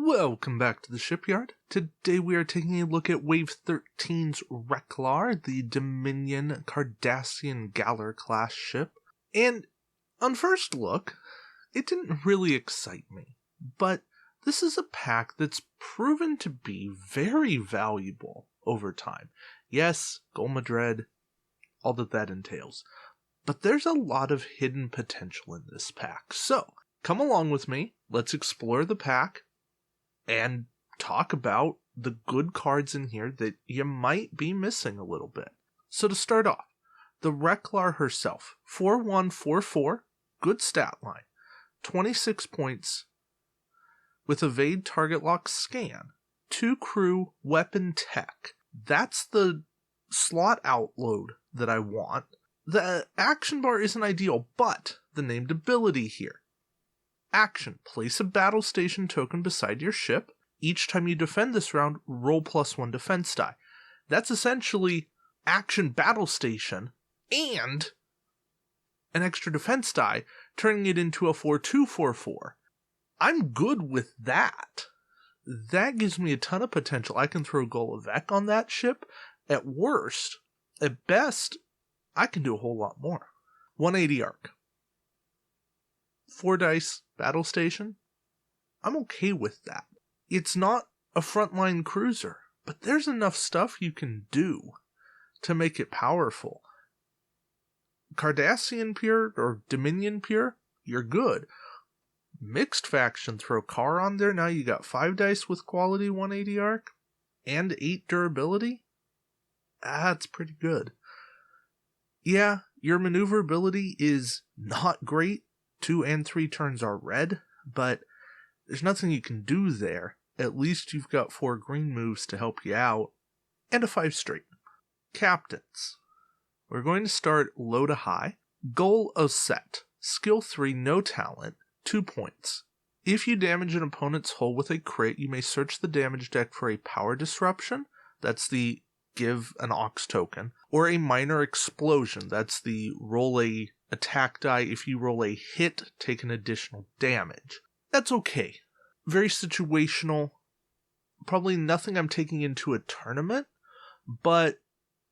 Welcome back to the shipyard. Today we are taking a look at Wave 13's Reklar, the Dominion Cardassian Galler class ship. And on first look, it didn't really excite me, but this is a pack that's proven to be very valuable over time. Yes, Gul Madred, all that entails. But there's a lot of hidden potential in this pack. So, come along with me, let's explore the pack, and talk about the good cards in here that you might be missing a little bit. So to start off, the Reklar herself, 4144, good stat line, 26 points with evade target lock scan, 2 crew weapon tech. That's the slot outload that I want. The action bar isn't ideal, but the named ability here. Action. Place a battle station token beside your ship. Each time you defend this round, roll +1 defense die. That's essentially action battle station and an extra defense die, turning it into a 4-2-4-4. I'm good with that. That gives me a ton of potential. I can throw Golovec on that ship. At worst, at best, I can do a whole lot more. 180 arc. 4 dice battle station. I'm okay with that. It's not a frontline cruiser, but there's enough stuff you can do to make it powerful. Cardassian pure or Dominion pure, you're good. Mixed faction, throw car on there. Now you got 5 dice with quality 180 arc and 8 durability. That's pretty good. Yeah, your maneuverability is not great. 2 and 3 turns are red, but there's nothing you can do there. At least you've got 4 green moves to help you out, and a 5 straight. Captains. We're going to start low to high. Gul Macet, skill 3, no talent, 2 points. If you damage an opponent's hull with a crit, you may search the damage deck for a power disruption. That's the give an ox token. Or a minor explosion. That's the roll a attack die. If you roll a hit, take an additional damage. That's okay. Very situational. Probably nothing I'm taking into a tournament, but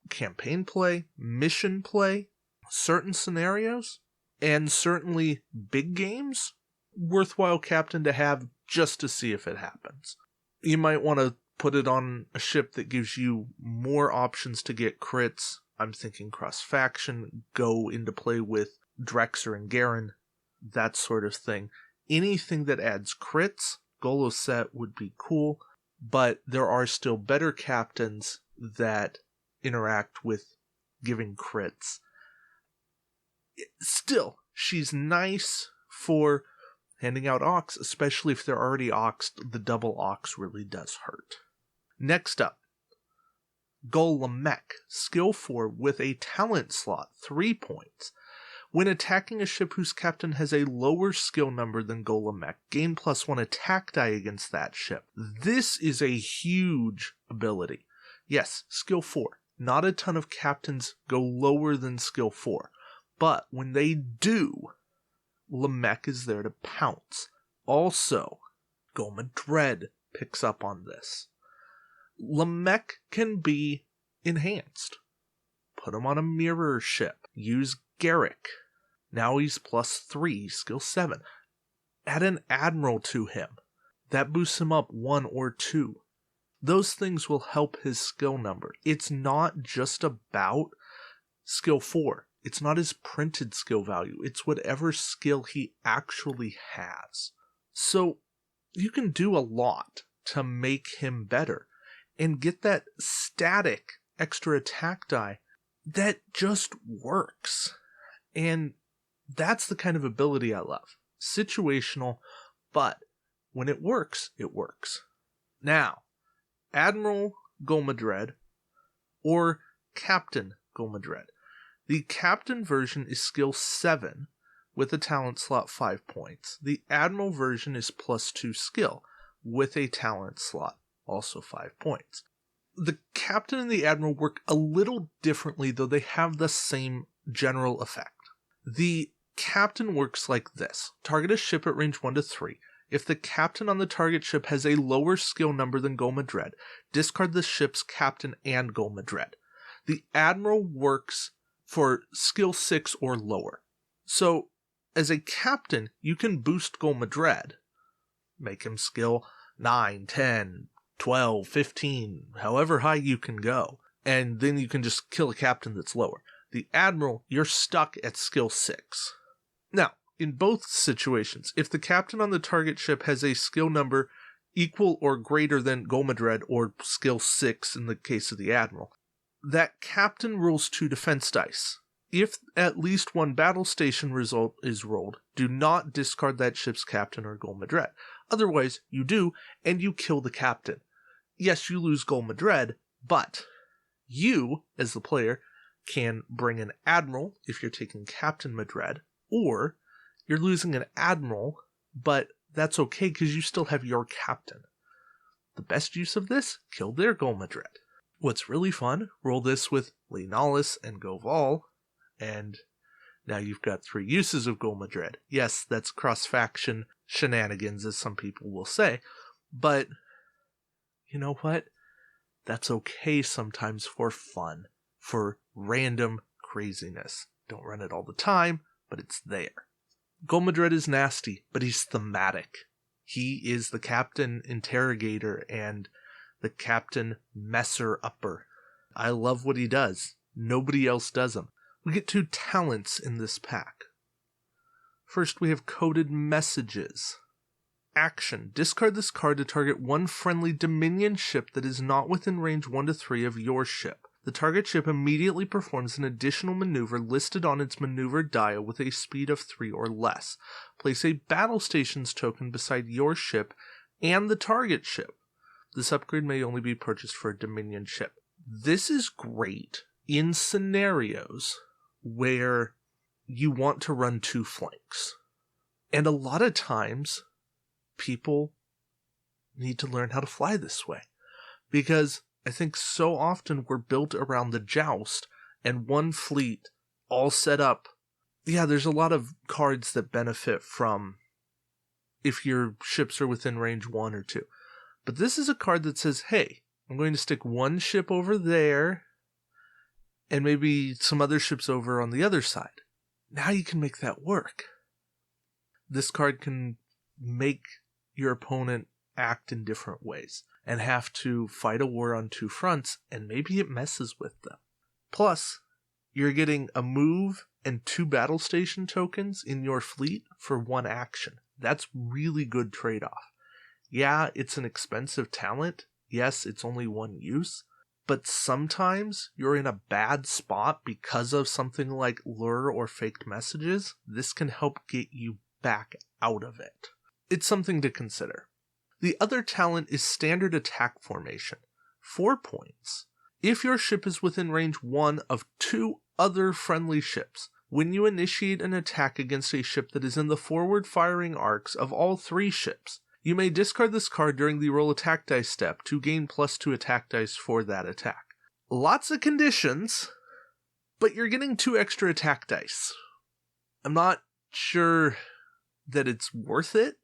campaign play, mission play, certain scenarios, and certainly big games, worthwhile captain to have just to see if it happens. You might want to put it on a ship that gives you more options to get crits. I'm thinking cross-faction, go into play with Drexer and Garen, that sort of thing. Anything that adds crits, Gul Macet would be cool, but there are still better captains that interact with giving crits. Still, she's nice for handing out Ox, especially if they're already Oxed. The double Ox really does hurt. Next up, Gul Macet, skill 4 with a talent slot, 3 points. When attacking a ship whose captain has a lower skill number than Gul Macet, gain +1 attack die against that ship. This is a huge ability. Yes, skill 4. Not a ton of captains go lower than skill 4. But when they do, Macet is there to pounce. Also, Gul Madred picks up on this. Macet can be enhanced. Put him on a mirror ship. Use Garrick. Now he's +3, skill 7. Add an admiral to him. That boosts him up 1 or 2. Those things will help his skill number. It's not just about skill 4. It's not his printed skill value. It's whatever skill he actually has. So you can do a lot to make him better and get that static extra attack die that just works. And that's the kind of ability I love. Situational, but when it works, it works. Now, Admiral Gul Madred or Captain Gul Madred. The Captain version is skill 7 with a talent slot 5 points. The Admiral version is +2 skill with a talent slot, also 5 points. The Captain and the Admiral work a little differently, though they have the same general effect. The Captain works like this. Target a ship at range 1 to 3. If the captain on the target ship has a lower skill number than Gul Madred, discard the ship's captain and Gul Madred. The admiral works for skill 6 or lower. So, as a captain, you can boost Gul Madred. Make him skill 9, 10, 12, 15, however high you can go. And then you can just kill a captain that's lower. The admiral, you're stuck at skill 6. Now, in both situations, if the captain on the target ship has a skill number equal or greater than Gul Madred, or skill 6 in the case of the admiral, that captain rolls 2 defense dice. If at least one battle station result is rolled, do not discard that ship's captain or Gul Madred. Otherwise, you do, and you kill the captain. Yes, you lose Gul Madred, but you, as the player, can bring an admiral if you're taking Captain Madred, or you're losing an admiral, but that's okay because you still have your captain. The best use of this, kill their Gul Madred. What's really fun, roll this with Lenalis and Goval, and now you've got 3 uses of Gul Madred. Yes, that's cross-faction shenanigans, as some people will say, but you know what? That's okay sometimes for fun, for random craziness. Don't run it all the time, but it's there. Gul Madred is nasty, but he's thematic. He is the captain interrogator and the captain messer-upper. I love what he does. Nobody else does him. We get 2 talents in this pack. First, we have coded messages. Action. Discard this card to target one friendly Dominion ship that is not within range 1 to 3 of your ship. The target ship immediately performs an additional maneuver listed on its maneuver dial with a speed of 3 or less. Place a battle stations token beside your ship and the target ship. This upgrade may only be purchased for a Dominion ship. This is great in scenarios where you want to run 2 flanks. And a lot of times, people need to learn how to fly this way. Because I think so often we're built around the joust and one fleet all set up. Yeah, there's a lot of cards that benefit from if your ships are within range 1 or 2. But this is a card that says, hey, I'm going to stick one ship over there and maybe some other ships over on the other side. Now you can make that work. This card can make your opponent act in different ways and have to fight a war on 2 fronts, and maybe it messes with them. Plus, you're getting a move and 2 battle station tokens in your fleet for 1 action. That's really good trade-off. Yeah, it's an expensive talent. Yes, it's only 1 use. But sometimes you're in a bad spot because of something like lure or faked messages. This can help get you back out of it. It's something to consider. The other talent is standard attack formation. 4 points. If your ship is within range 1 of 2 other friendly ships, when you initiate an attack against a ship that is in the forward firing arcs of all 3 ships, you may discard this card during the roll attack dice step to gain +2 attack dice for that attack. Lots of conditions, but you're getting 2 extra attack dice. I'm not sure that it's worth it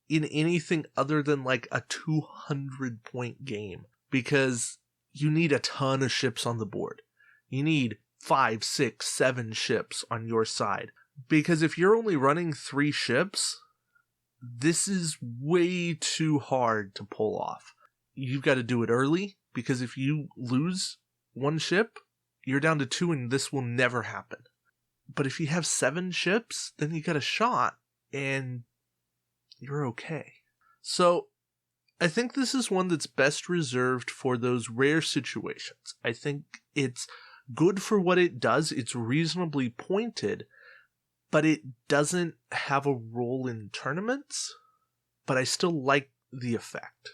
in anything other than like a 200-point game, because you need a ton of ships on the board. You need 5, 6, 7 ships on your side, because if you're only running 3 ships, this is way too hard to pull off. You've got to do it early, because if you lose 1 ship, you're down to 2 and this will never happen. But if you have 7 ships, then you got a shot and you're okay. So I think this is one that's best reserved for those rare situations. I think it's good for what it does. It's reasonably pointed, but it doesn't have a role in tournaments, but I still like the effect.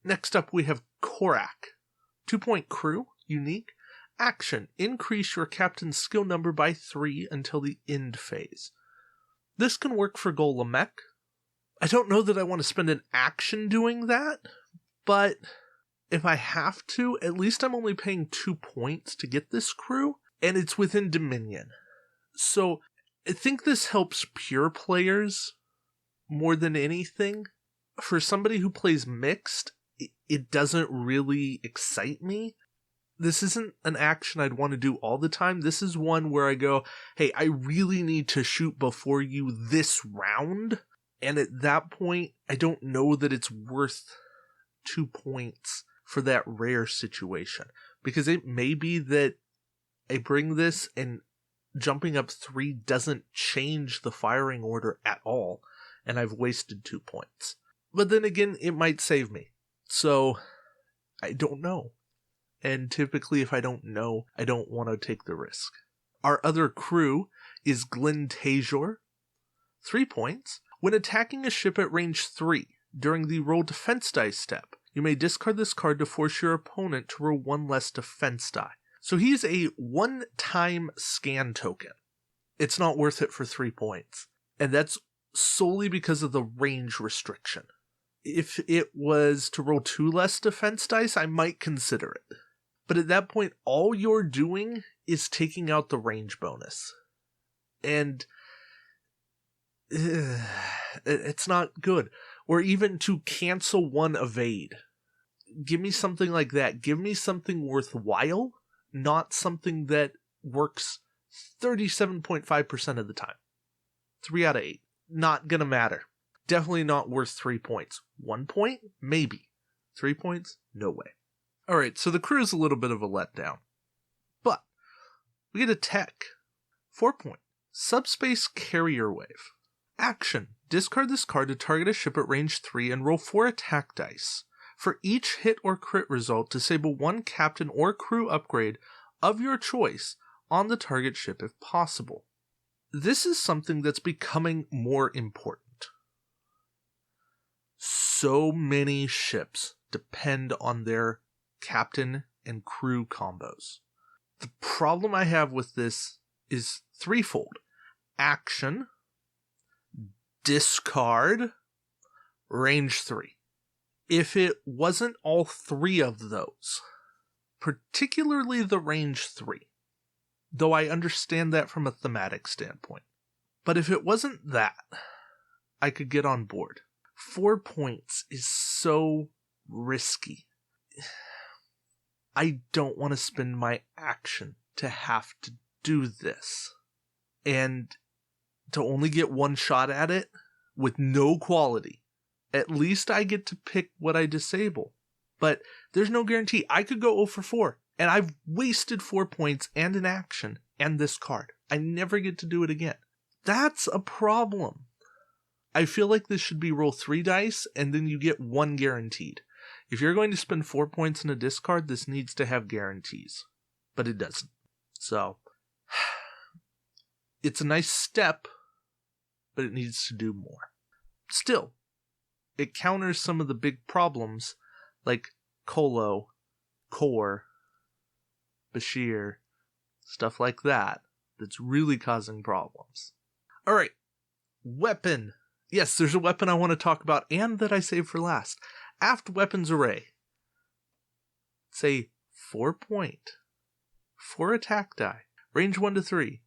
Next up, we have Korak. 2-point crew, unique. Action, increase your captain's skill number by 3 until the end phase. This can work for Gul Macet. I don't know that I want to spend an action doing that, but if I have to, at least I'm only paying 2 points to get this crew, and it's within Dominion. So I think this helps pure players more than anything, for somebody who plays mixed, it doesn't really excite me. This isn't an action I'd want to do all the time. This is one where I go, hey, I really need to shoot before you this round. And at that point, I don't know that it's worth 2 points for that rare situation. Because it may be that I bring this and jumping up 3 doesn't change the firing order at all. And I've wasted 2 points. But then again, it might save me. So, I don't know. And typically, if I don't know, I don't want to take the risk. Our other crew is Glentajor. 3 points. When attacking a ship at range 3, during the roll defense dice step, you may discard this card to force your opponent to roll 1 less defense die. So he's a 1-time scan token. It's not worth it for 3 points. And that's solely because of the range restriction. If it was to roll 2 less defense dice, I might consider it. But at that point, all you're doing is taking out the range bonus. And it's not good. Or even to cancel 1 evade. Give me something like that. Give me something worthwhile, not something that works 37.5% of the time. 3 out of 8. Not gonna matter. Definitely not worth 3 points. 1 point? Maybe. 3 points? No way. Alright, so the crew is a little bit of a letdown. But we get a tech. 4 point. Subspace Carrier Wave. Action. Discard this card to target a ship at range 3 and roll 4 attack dice. For each hit or crit result, disable 1 captain or crew upgrade of your choice on the target ship if possible. This is something that's becoming more important. So many ships depend on their captain and crew combos. The problem I have with this is threefold. Action, discard, range 3. If it wasn't all 3 of those, particularly the range 3, though I understand that from a thematic standpoint, but if it wasn't that, I could get on board. 4 points is so risky. I don't want to spend my action to have to do this. And to only get 1 shot at it with no quality. At least I get to pick what I disable. But there's no guarantee. I could go 0 for 4. And I've wasted 4 points and an action and this card. I never get to do it again. That's a problem. I feel like this should be roll 3 dice, and then you get 1 guaranteed. If you're going to spend 4 points in a discard, this needs to have guarantees. But it doesn't. So, it's a nice step, but it needs to do more. Still, it counters some of the big problems, like Colo, Core, Bashir, stuff like that, that's really causing problems. Alright, weapon. Yes, there's a weapon I want to talk about and that I saved for last. Aft Weapons Array. It's a 4 point. 4 attack die. Range 1 to 3.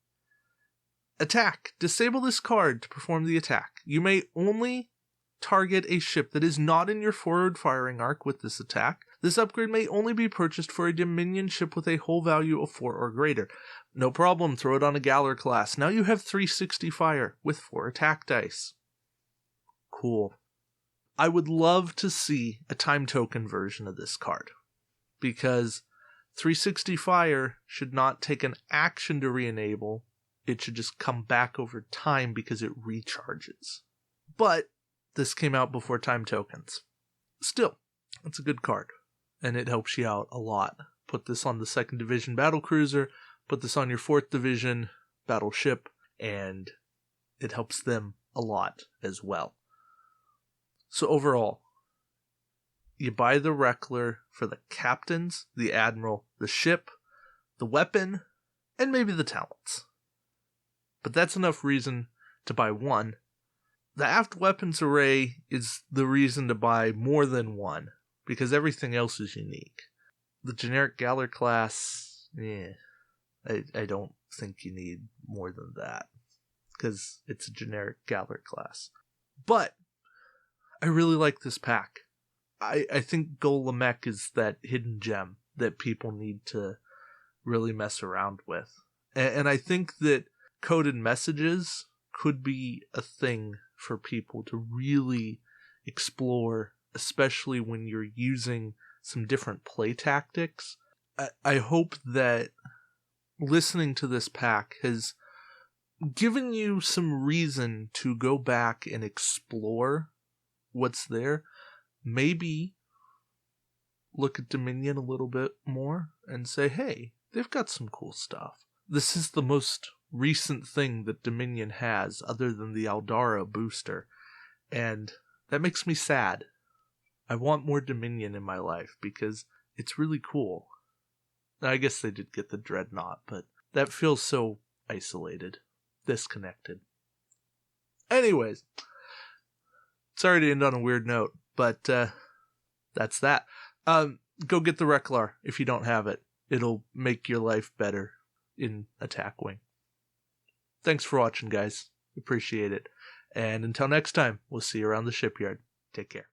Attack. Disable this card to perform the attack. You may only target a ship that is not in your forward firing arc with this attack. This upgrade may only be purchased for a Dominion ship with a hull value of 4 or greater. No problem, throw it on a Galler class. Now you have 360 fire with 4 attack dice. Cool. I would love to see a time token version of this card, because 360 fire should not take an action to re-enable. It should just come back over time because it recharges. But this came out before time tokens. Still, it's a good card, and it helps you out a lot. Put this on the 2nd Division battlecruiser, put this on your 4th Division battleship, and it helps them a lot as well. So overall, you buy the Reklar for the captains, the admiral, the ship, the weapon, and maybe the talents. But that's enough reason to buy one. The Aft Weapons Array is the reason to buy more than one, because everything else is unique. The generic Galler class, I don't think you need more than that, because it's a generic Galler class. But I really like this pack. I think Gul Macet is that hidden gem that people need to really mess around with. And I think that coded messages could be a thing for people to really explore, especially when you're using some different play tactics. I hope that listening to this pack has given you some reason to go back and explore what's there. Maybe look at Dominion a little bit more and say, hey, they've got some cool stuff. This is the most recent thing that Dominion has other than the Aldara booster, and that makes me sad. I want more Dominion in my life because it's really cool. I guess they did get the Dreadnought, but that feels so isolated, disconnected. Anyways, sorry to end on a weird note, but that's that. Go get the Reklar if you don't have it. It'll make your life better in Attack Wing. Thanks for watching, guys. Appreciate it. And until next time, we'll see you around the shipyard. Take care.